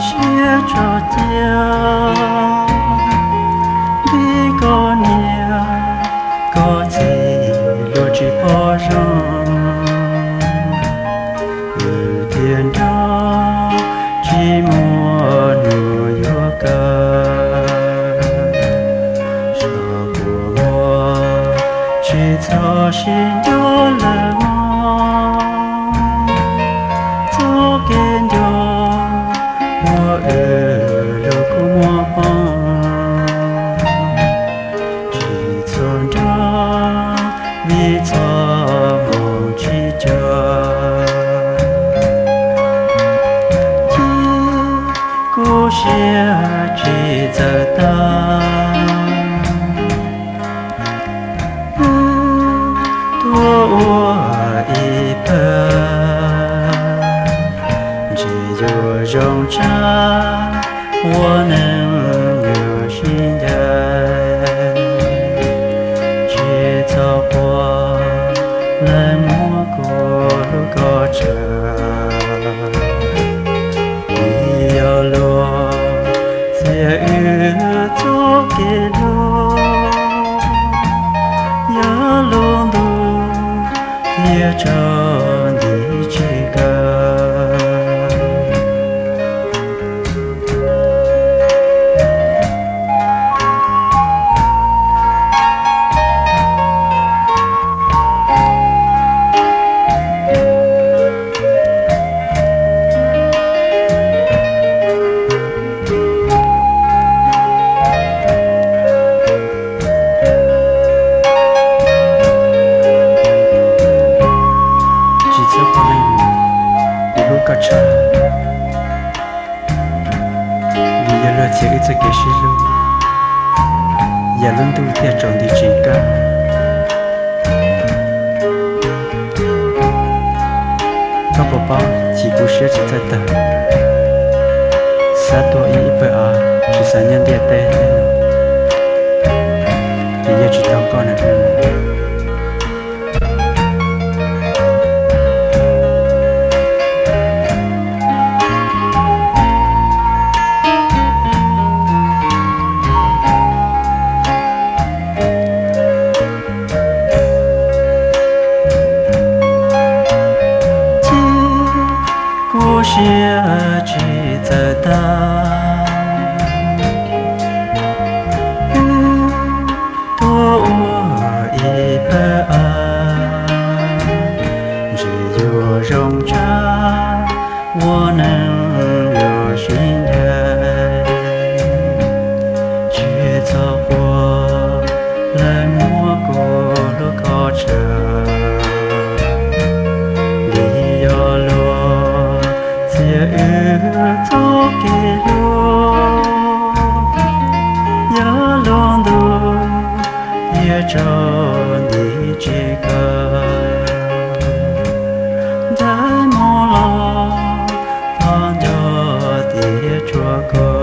chia cho nhau đi có nhiều có gì lo chỉ bỏ rong từ thiên đó chỉ mua nuôi yêu ca sao của mua chỉ cho xin cho lời cho kiên cho mua ở đâu có mua bông chỉ chọn đó vì cho mong chỉ cho chỉ cố sẽ chỉ giờ ta一半，只有容差，我能有心的，只走过冷漠过路过着，你要落，些雨走给路，要路路。也找你几个，cha vì giờ là chỉ ít cái gì luôn giờ luôn tu theo chọn đi chỉ cả các bà ba chỉ cố sẽ chỉ tại ta sát tuổi ít bữa chỉ sáng nhân địa tệ vì giờ chỉ thằng con này故事只在当，多我一半，只有容差，我能有心的，去走过冷漠过路过程。走给路，要路路也找你几个，在梦里旁着的这个。